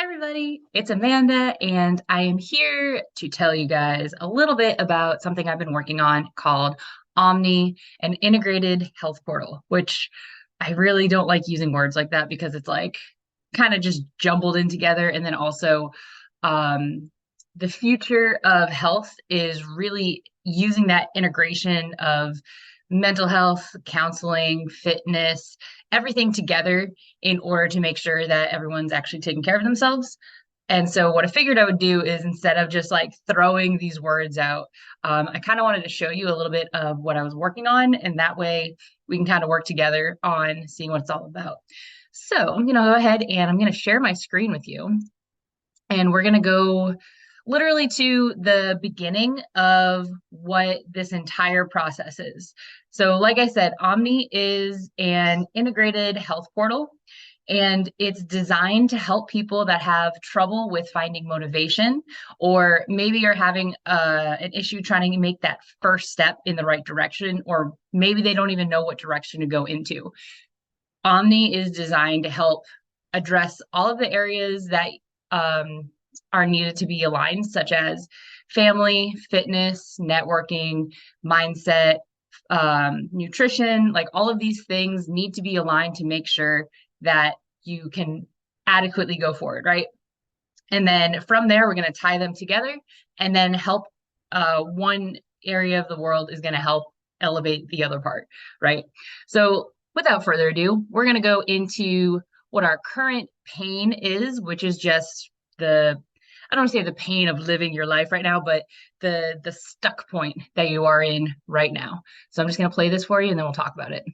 Everybody, it's Amanda, and I am here to tell you guys a little bit about something I've been working on called Omni, an integrated health portal, which I really don't like using words like that because it's like kind of just jumbled in together. And then also, um, the future of health is really using that integration of mental health, counseling, fitness, everything together in order to make sure that everyone's actually taking care of themselves. And so, what I figured I would do is instead of just like throwing these words out, I kind of wanted to show you a little bit of what I was working on. And that way we can kind of work together on seeing what it's all about. So, I'm going to go ahead and I'm going to share my screen with you. And we're going to go literally to the beginning of what this entire process is. So, like I said, Omni is an integrated health portal, and it's designed to help people that have trouble with finding motivation, or maybe you're having an issue trying to make that first step in the right direction, or maybe they don't even know what direction to go into. Omni is designed to help address all of the areas that are needed to be aligned, such as family, fitness, networking, mindset, nutrition. Like all of these things need to be aligned to make sure that you can adequately go forward, right? And then from there, we're going to tie them together and then help one area of the world is going to help elevate the other part, right? So without further ado, we're going to go into what our current pain is, which is just I don't want to say the pain of living your life right now, but the stuck point that you are in right now. So I'm just going to play this for you and then we'll talk about it.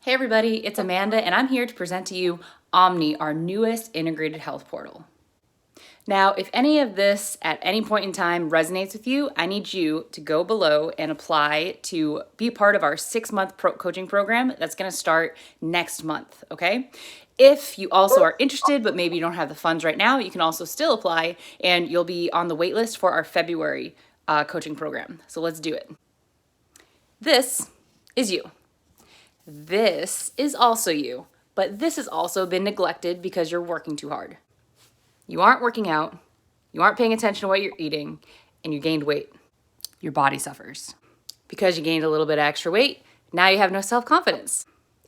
Hey everybody, it's Amanda and I'm here to present to you Omni, our newest integrated health portal. Now, if any of this at any point in time resonates with you, I need you to go below and apply to be part of our 6-month coaching program that's going to start next month, okay? If you also are interested, but maybe you don't have the funds right now, you can also still apply and you'll be on the wait list for our February coaching program. So let's do it. This is you. This is also you, but this has also been neglected because you're working too hard. You aren't working out, you aren't paying attention to what you're eating, and you gained weight. Your body suffers. Because you gained a little bit of extra weight, now you have no self-confidence.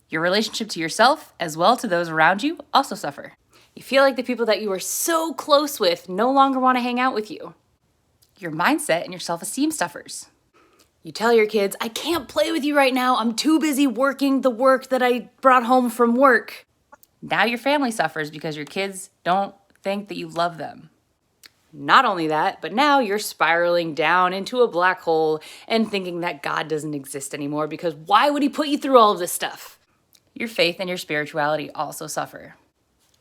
Your relationship to yourself, as well to those around you, also suffer. You feel like the people that you were so close with no longer want to hang out with you. Your mindset and your self-esteem suffers. You tell your kids, I can't play with you right now. I'm too busy working the work that I brought home from work. Now your family suffers because your kids don't think that you love them. Not only that, but now you're spiraling down into a black hole and thinking that God doesn't exist anymore because why would he put you through all of this stuff? Your faith and your spirituality also suffer.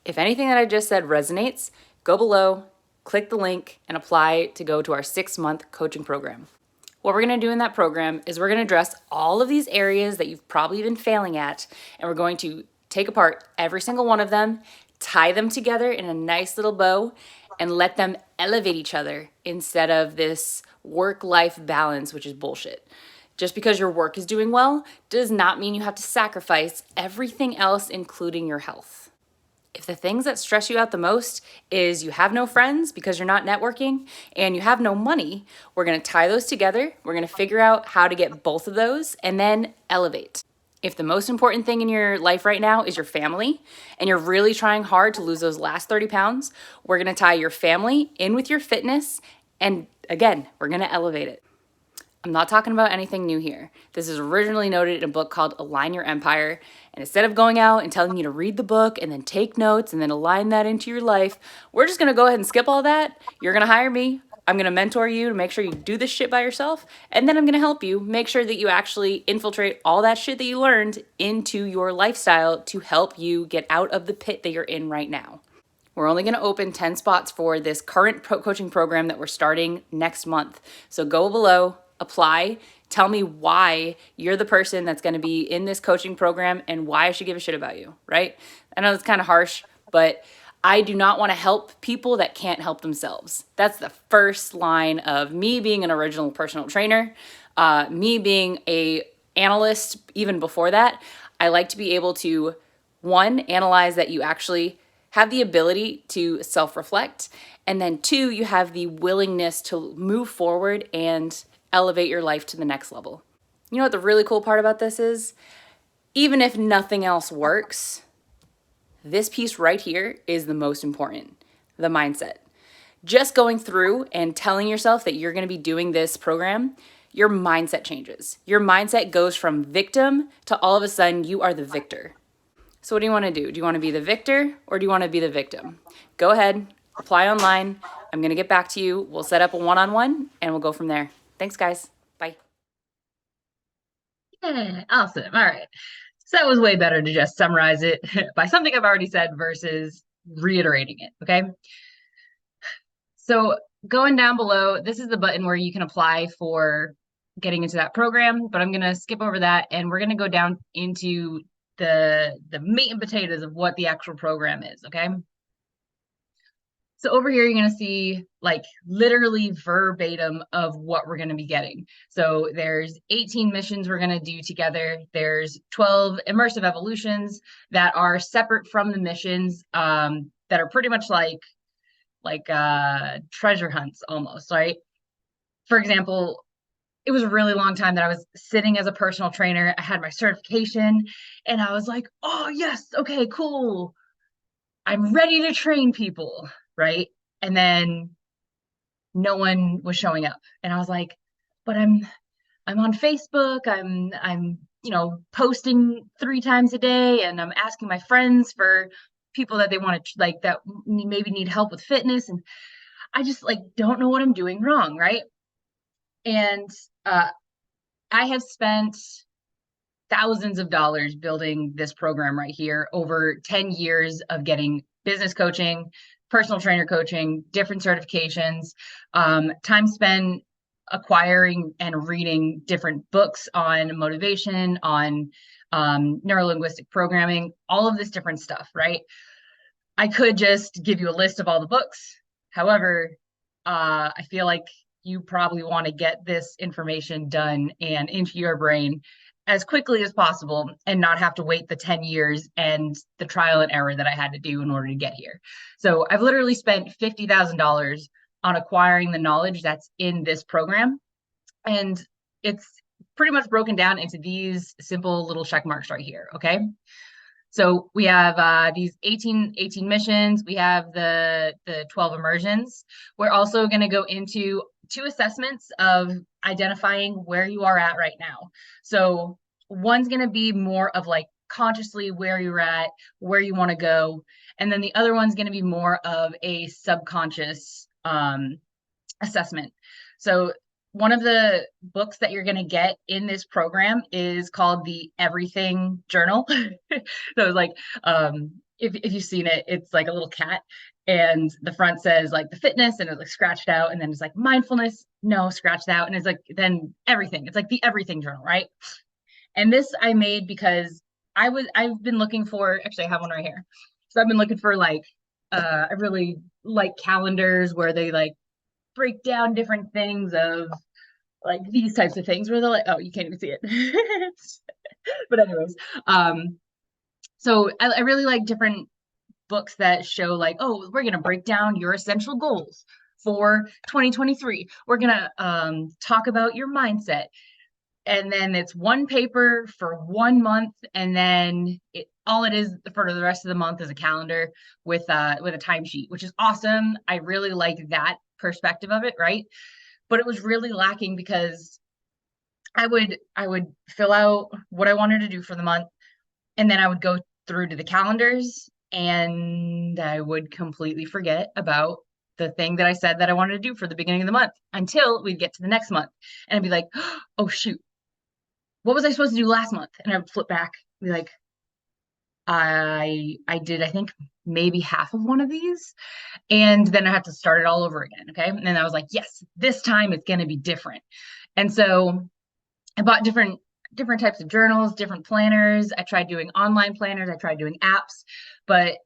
If anything that I just said resonates, go below, click the link, and apply to go to our 6-month coaching program. What we're going to do in that program is we're going to address all of these areas that you've probably been failing at, and we're going to take apart every single one of them, tie them together in a nice little bow, and let them elevate each other instead of this work-life balance, which is bullshit. Just because your work is doing well does not mean you have to sacrifice everything else, including your health. If the things that stress you out the most is you have no friends because you're not networking and you have no money, we're going to tie those together. We're going to figure out how to get both of those and then elevate. If the most important thing in your life right now is your family and you're really trying hard to lose those last 30 pounds, we're going to tie your family in with your fitness. And again, we're going to elevate it. I'm not talking about anything new here. This is originally noted in a book called Align Your Empire. And instead of going out and telling you to read the book and then take notes and then align that into your life, we're just going to go ahead and skip all that. You're going to hire me. I'm going to mentor you to make sure you do this shit by yourself. And then I'm going to help you make sure that you actually infiltrate all that shit that you learned into your lifestyle to help you get out of the pit that you're in right now. We're only going to open 10 spots for this current coaching program that we're starting next month. So go below, apply, tell me why you're the person that's going to be in this coaching program and why I should give a shit about you, right? I know it's kind of harsh, but I do not want to help people that can't help themselves. That's the first line of me being an original personal trainer, me being a analyst even before that. I like to be able to One, analyze that you actually have the ability to self-reflect. And then two, you have the willingness to move forward and elevate your life to the next level. You know what the really cool part about this is? Even if nothing else works, this piece right here is the most important, the mindset. Just going through and telling yourself that you're going to be doing this program, your mindset changes. Your mindset goes from victim to all of a sudden you are the victor. So what do you want to do? Do you want to be the victor or do you want to be the victim? Go ahead, apply online. I'm going to get back to you. We'll set up a one-on-one and we'll go from there. Thanks, guys. Bye. Yeah, awesome. All right. So that was way better to just summarize it by something I've already said versus reiterating it. Okay. So going down below, this is the button where you can apply for getting into that program, but I'm going to skip over that and we're going to go down into the meat and potatoes of what the actual program is. Okay. So over here, you're going to see like literally verbatim of what we're going to be getting. So there's 18 missions we're going to do together. There's 12 immersive evolutions that are separate from the missions, that are pretty much like treasure hunts almost, right? For example, it was a really long time that I was sitting as a personal trainer. I had my certification and I was like, oh yes, okay, cool. I'm ready to train people, right? And then no one was showing up. And I was like, but I'm on Facebook. I'm posting 3 times a day and I'm asking my friends for people that they want to like that maybe need help with fitness, and I just like don't know what I'm doing wrong, right? And I have spent thousands of dollars building this program right here over 10 years of getting business coaching, personal trainer coaching, different certifications, time spent acquiring and reading different books on motivation, on neurolinguistic programming, all of this different stuff, right? I could just give you a list of all the books. However, I feel like you probably want to get this information done and into your brain as quickly as possible and not have to wait the 10 years and the trial and error that I had to do in order to get here. So I've literally spent $50,000 on acquiring the knowledge that's in this program. And it's pretty much broken down into these simple little check marks right here. Okay. So we have these 18 missions. We have the 12 immersions. We're also going to go into 2 assessments of identifying where you are at right now. So one's going to be more of like consciously where you're at, where you want to go. And then the other one's going to be more of a subconscious assessment. So one of the books that you're going to get in this program is called the Everything Journal. So it's like, if you've seen it, it's like a little cat and the front says like the fitness and it's like scratched out, and then it's like mindfulness, no, scratched out, and it's like then everything. It's like the Everything Journal, right? And this I made because I've been looking for, actually I have one right here. So I've been looking for like I really like calendars where they like break down different things of like these types of things where they're like, oh, you can't even see it. But anyways, so I really like different books that show like, oh, we're going to break down your essential goals for 2023. We're going to talk about your mindset. And then it's one paper for 1 month. And then all it is for the rest of the month is a calendar with a timesheet, which is awesome. I really like that perspective of it, right? But it was really lacking because I would fill out what I wanted to do for the month, and then I would go through to the calendars and I would completely forget about the thing that I said that I wanted to do for the beginning of the month until we'd get to the next month. And I'd be like, oh shoot, what was I supposed to do last month? And I would flip back and be like, I did, I think maybe half of one of these. And then I had to start it all over again. Okay. And then I was like, yes, this time it's going to be different. And so I bought different types of journals, different planners. I tried doing online planners. I tried doing apps, but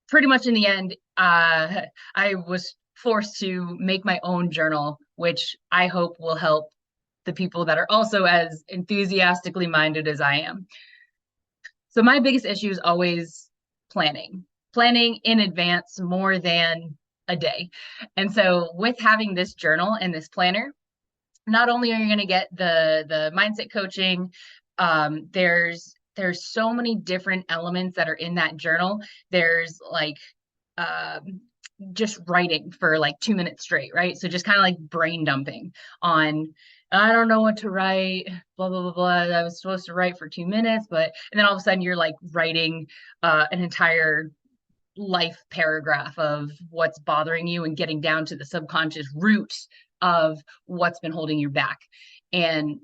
pretty much in the end, I was forced to make my own journal, which I hope will help the people that are also as enthusiastically minded as I am. So my biggest issue is always planning in advance more than a day. And so with having this journal and this planner, not only are you going to get the mindset coaching, there's so many different elements that are in that journal. There's like just writing for like 2 minutes straight, right? So just kind of like brain dumping on, I don't know what to write, blah, blah, blah, blah. I was supposed to write for 2 minutes, and then all of a sudden you're like writing an entire life paragraph of what's bothering you and getting down to the subconscious root of what's been holding you back. And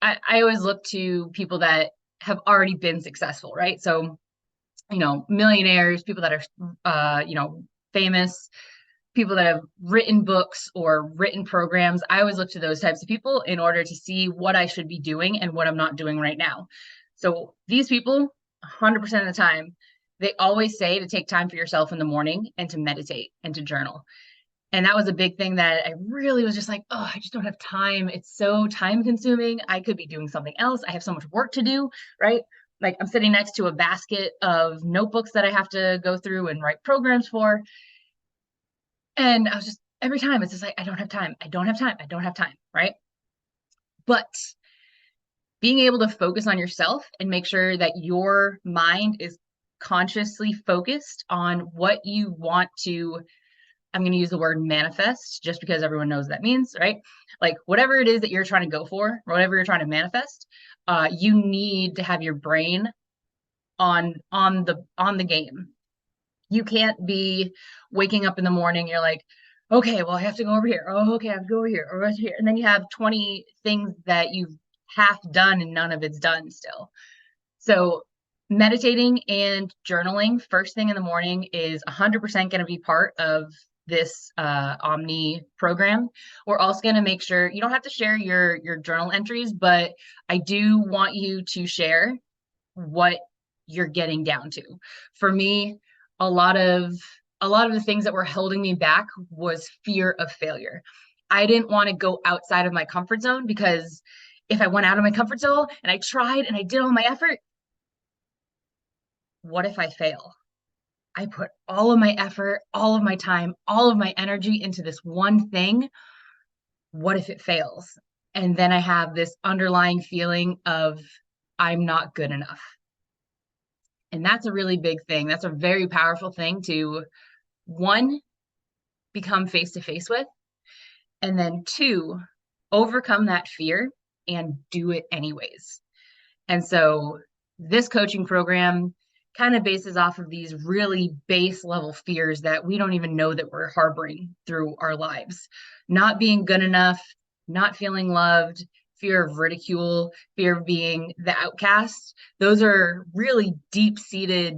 I always look to people that have already been successful, right? So, millionaires, people that are, famous, people that have written books or written programs. I always look to those types of people in order to see what I should be doing and what I'm not doing right now. So these people, 100% of the time, they always say to take time for yourself in the morning and to meditate and to journal. And that was a big thing that I really was just like, oh, I just don't have time. It's so time consuming. I could be doing something else. I have so much work to do, right? Like I'm sitting next to a basket of notebooks that I have to go through and write programs for. And I was just, every time it's just like, I don't have time. I don't have time. I don't have time, right? But being able to focus on yourself and make sure that your mind is consciously focused on what you want to, I'm going to use the word manifest just because everyone knows what that means, right? Like whatever it is that you're trying to go for, whatever you're trying to manifest, you need to have your brain on the game. You can't be waking up in the morning, you're like, okay, well, I have to go over here. Oh, okay, I have to go over here or over here. And then you have 20 things that you've half done and none of it's done still. So meditating and journaling first thing in the morning is 100% going to be part of this Omni program. We're also going to make sure you don't have to share your journal entries, but I do want you to share what you're getting down to. For me, a lot of the things that were holding me back was fear of failure. I didn't want to go outside of my comfort zone because if I went out of my comfort zone and I tried and I did all my effort, what if I fail? I put all of my effort, all of my time, all of my energy into this one thing. What if it fails? And then I have this underlying feeling of I'm not good enough. And that's a really big thing. That's a very powerful thing to, one, become face to face with, and then two, overcome that fear and do it anyways. And so this coaching program kind of bases off of these really base level fears that we don't even know that we're harboring through our lives. Not being good enough, not feeling loved, fear of ridicule, fear of being the outcast. Those are really deep-seated,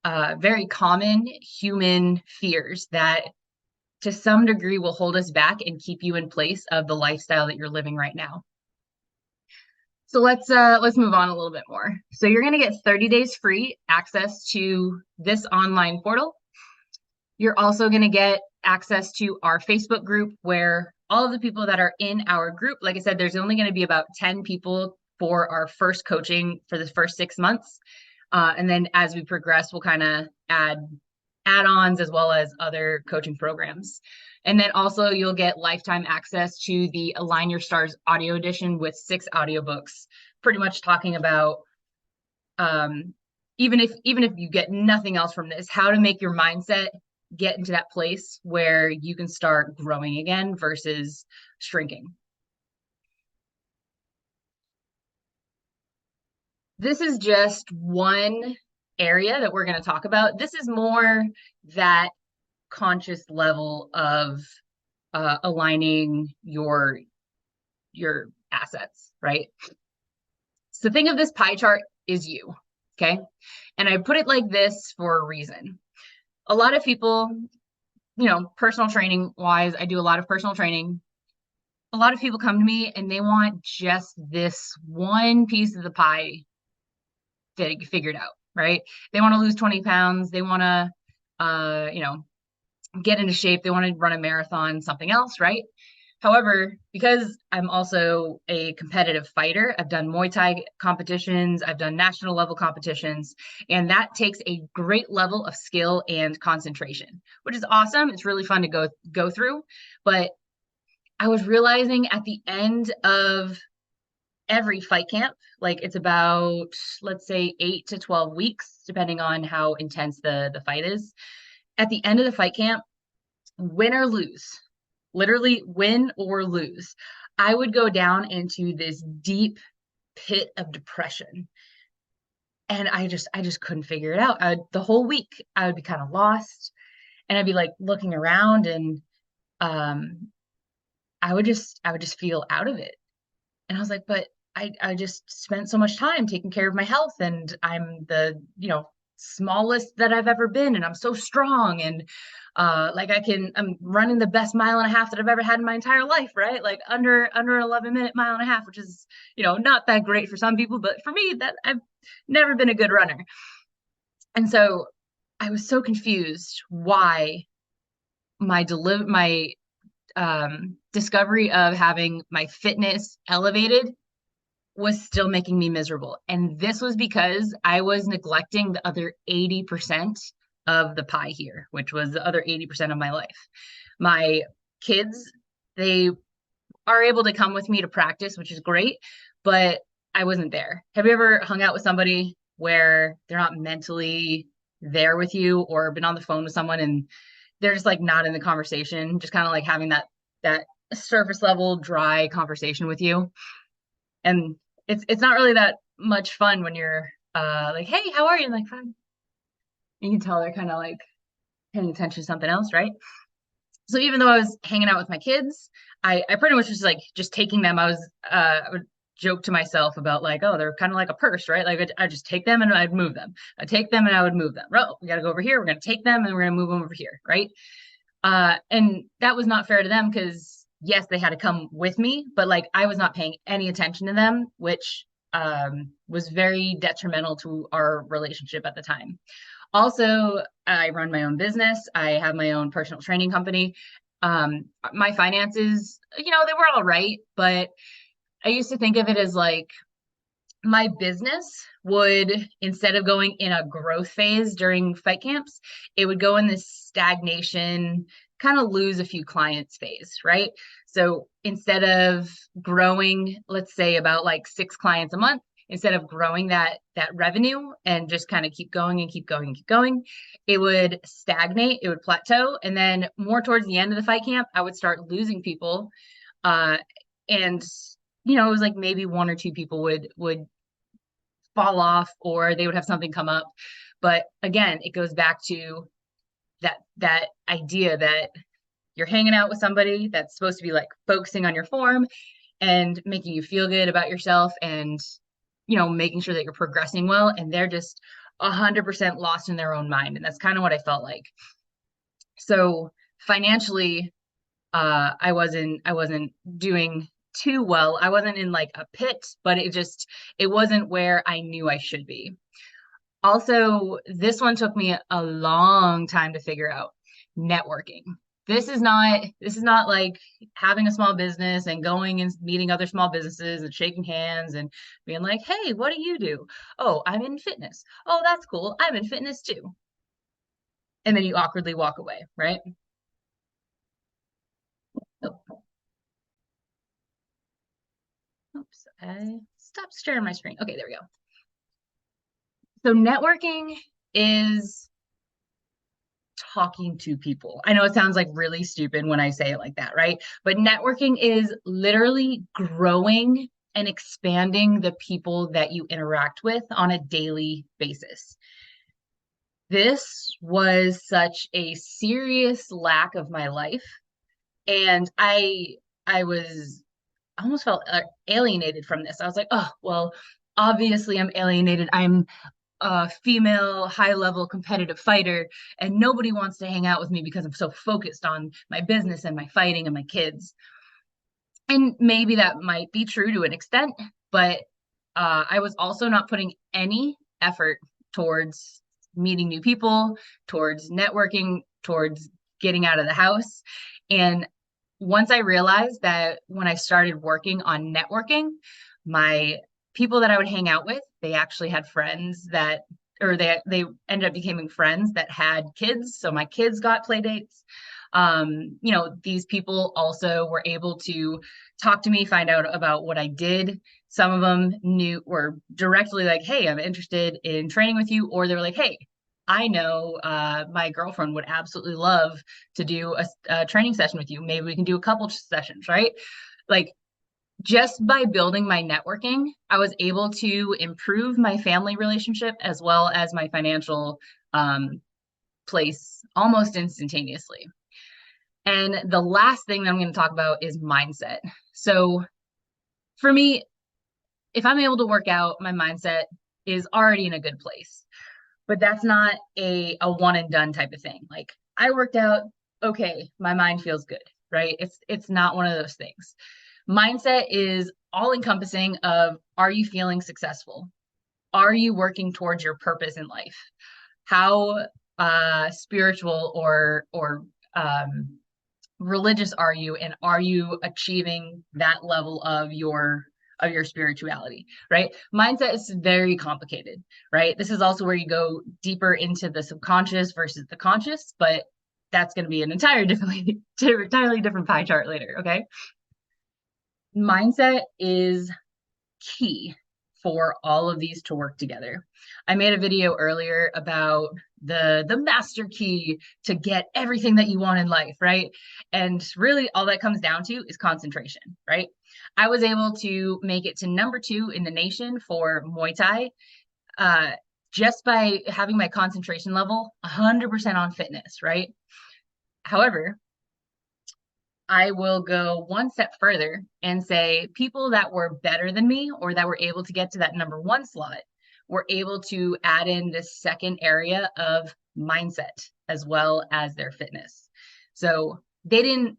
very common human fears that to some degree will hold us back and keep you in place of the lifestyle that you're living right now. So let's move on a little bit more. So you're going to get 30 days free access to this online portal. You're also going to get access to our Facebook group where all of the people that are in our group, like I said, there's only going to be about 10 people for our first coaching for the first 6 months. And then as we progress, we'll kind of add add-ons as well as other coaching programs. And then also you'll get lifetime access to the Align Your Stars audio edition with 6 audiobooks, pretty much talking about even if you get nothing else from this, how to make your mindset get into that place where you can start growing again versus shrinking. This is just one area that we're going to talk about. This is more that conscious level of aligning your assets, right? So think of this pie chart is you, okay? And I put it like this for a reason. A lot of people, personal training wise, I do a lot of personal training. A lot of people come to me and they want just this one piece of the pie figured out, right? They want to lose 20 pounds. They want to, get into shape. They want to run a marathon, something else, right? However, because I'm also a competitive fighter, I've done Muay Thai competitions, I've done national level competitions, and that takes a great level of skill and concentration, which is awesome. It's really fun to go through. But I was realizing at the end of every fight camp, like it's about, let's say, 8 to 12 weeks, depending on how intense the fight is. At the end of the fight camp, win or lose, literally win or lose, I would go down into this deep pit of depression. And I just couldn't figure it out. The whole week I would be kind of lost, and I'd be like looking around, and um I would just feel out of it. And I was like, but I just spent so much time taking care of my health, and I'm the, smallest that I've ever been, and I'm so strong, and like I'm running the best mile and a half that I've ever had in my entire life, right? Like under 11-minute mile and a half, which is, not that great for some people, but for me, that I've never been a good runner. And so I was so confused why my discovery of having my fitness elevated was still making me miserable. And this was because I was neglecting the other 80% of the pie here, which was the other 80% of my life. My kids, they are able to come with me to practice, which is great, but I wasn't there. Have you ever hung out with somebody where they're not mentally there with you, or been on the phone with someone and they're just like not in the conversation, just kind of like having that surface level dry conversation with you? And it's not really that much fun when you're like, hey, how are you? And like, fine. You can tell they're kind of like paying attention to something else, right? So even though I was hanging out with my kids, I pretty much was like just taking them. I would joke to myself about like, oh, they're kind of like a purse, right? Like I just take them and I'd move them. I'd take them and I would move them. Oh, we got to go over here. We're going to take them and we're going to move them over here, right? And that was not fair to them, because yes, they had to come with me, but like I was not paying any attention to them, which was very detrimental to our relationship at the time. Also, I run my own business. I have my own personal training company. My finances, they were all right, but I used to think of it as like my business would, instead of going in a growth phase during fight camps, it would go in this stagnation, kind of lose a few clients phase, right? So instead of growing, let's say about like 6 clients a month, instead of growing that revenue and just kind of keep going and keep going and keep going, it would stagnate, it would plateau, and then more towards the end of the fight camp, I would start losing people. And it was like maybe one or two people would fall off, or they would have something come up. But again, it goes back to that idea that you're hanging out with somebody that's supposed to be like focusing on your form and making you feel good about yourself, and making sure that you're progressing well, and they're just 100% lost in their own mind. And that's kind of what I felt like. So financially, I wasn't doing too well. I wasn't in like a pit, but it wasn't where I knew I should be. Also, this one took me a long time to figure out: networking. This is not like having a small business and going and meeting other small businesses and shaking hands and being like, "Hey, what do you do?" "Oh, I'm in fitness." "Oh, that's cool. I'm in fitness too." And then you awkwardly walk away, right? Oh, oops. I stopped sharing my screen. Okay, there we go. So networking is talking to people. I know it sounds like really stupid when I say it like that, right? But networking is literally growing and expanding the people that you interact with on a daily basis. This was such a serious lack of my life, and I almost felt alienated from this. I was like, oh, well, obviously I'm alienated. I'm a female, high level competitive fighter, and nobody wants to hang out with me because I'm so focused on my business and my fighting and my kids. And maybe that might be true to an extent, but I was also not putting any effort towards meeting new people, towards networking, towards getting out of the house. And once I realized that when I started working on networking, my people that I would hang out with, they actually had friends that, or they ended up becoming friends that had kids. So my kids got play dates. These people also were able to talk to me, find out about what I did. Some of them were directly like, "Hey, I'm interested in training with you," or they were like, "Hey, I know my girlfriend would absolutely love to do a training session with you. Maybe we can do a couple sessions," right? Like just by building my networking, I was able to improve my family relationship as well as my financial um, place almost instantaneously. And the last thing that I'm going to talk about is mindset. So for me, if I'm able to work out, my mindset is already in a good place. But that's not a one and done type of thing. Like I worked out, okay, my mind feels good, right? It's not one of those things. Mindset is all encompassing of, are you feeling successful? Are you working towards your purpose in life? How spiritual or religious are you, and are you achieving that level of your spirituality, right? Mindset is very complicated, right? This is also where you go deeper into the subconscious versus the conscious, but that's going to be an entirely different pie chart later. Okay, mindset is key for all of these to work together. I made a video earlier about the master key to get everything that you want in life, right? And really all that comes down to is concentration, right? I was able to make it to number 2 in the nation for Muay Thai uh, just by having my concentration level 100% on fitness, right? However, I will go one step further and say people that were better than me or that were able to get to that number 1 slot were able to add in this second area of mindset as well as their fitness. So they didn't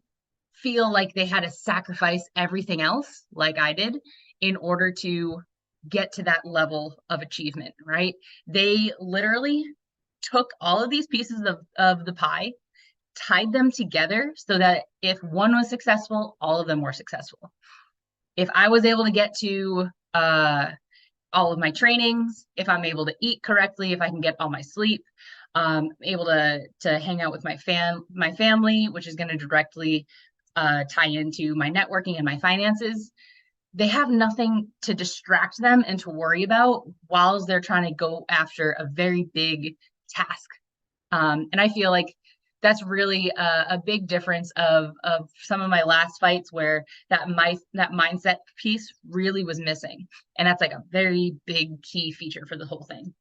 feel like they had to sacrifice everything else like I did in order to get to that level of achievement, right? They literally took all of these pieces of the pie, tied them together so that if one was successful, all of them were successful. If I was able to get to all of my trainings, if I'm able to eat correctly, if I can get all my sleep, able to hang out with my family, which is going to directly tie into my networking and my finances. They have nothing to distract them and to worry about while they're trying to go after a very big task. And I feel like that's really a big difference of some of my last fights where that mindset piece really was missing, and that's like a very big key feature for the whole thing.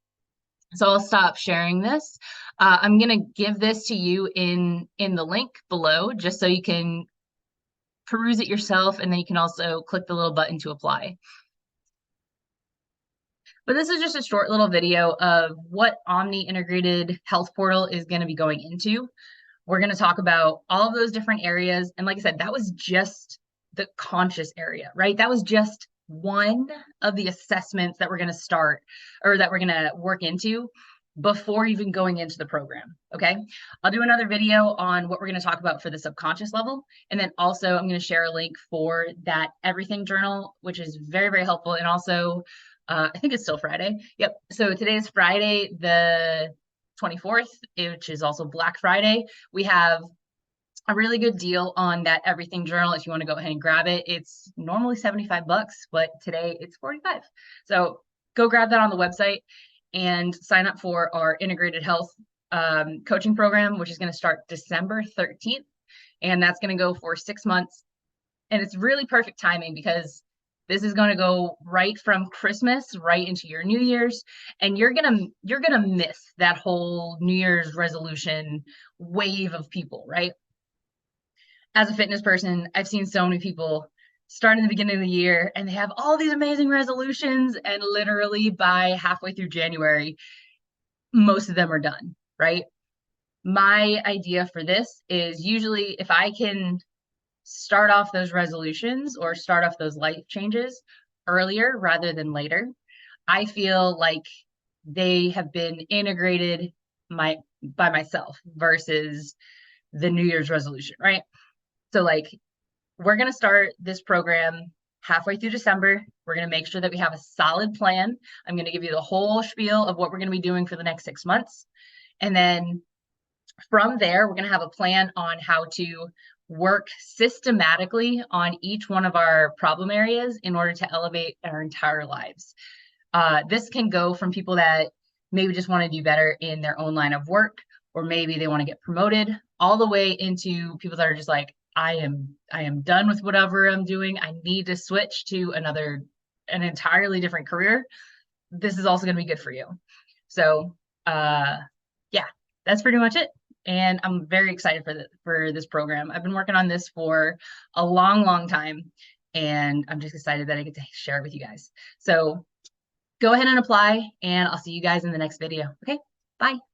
So I'll stop sharing this. I'm gonna give this to you in the link below, just so you can peruse it yourself, and then you can also click the little button to apply. But this is just a short little video of what Omni Integrated Health Portal is going to be going into. We're going to talk about all of those different areas. And like I said, that was just the conscious area, right? That was just one of the assessments that we're going to start or that we're going to work into before even going into the program. Okay. I'll do another video on what we're going to talk about for the subconscious level. And then also I'm going to share a link for that everything journal, which is very, very helpful. And also, I think it's still Friday. Yep. So today is Friday, the 24th, which is also Black Friday. We have a really good deal on that everything journal if you want to go ahead and grab it. It's normally $75, but today it's 45. So go grab that on the website and sign up for our integrated health coaching program, which is going to start December 13th. And that's going to go for 6 months. And it's really perfect timing because this is going to go right from Christmas right into your New Year's, and you're gonna miss that whole New Year's resolution wave of people, right? As a fitness person, I've seen so many people start in the beginning of the year and they have all these amazing resolutions, and literally by halfway through January, most of them are done, right? My idea for this is usually if I can start off those resolutions or start off those life changes earlier rather than later, I feel like they have been integrated by myself versus the New Year's resolution, right? So like we're going to start this program halfway through December. We're going to make sure that we have a solid plan. I'm going to give you the whole spiel of what we're going to be doing for the next 6 months. And then from there, we're going to have a plan on how to work systematically on each one of our problem areas in order to elevate our entire lives. This can go from people that maybe just want to do better in their own line of work, or maybe they want to get promoted, all the way into people that are just like, I am done with whatever I'm doing. I need to switch to an entirely different career. This is also going to be good for you. So, yeah, that's pretty much it. And I'm very excited for this program. I've been working on this for a long time, and I'm just excited that I get to share it with you guys. So go ahead and apply, and I'll see you guys in the next video. Okay, bye.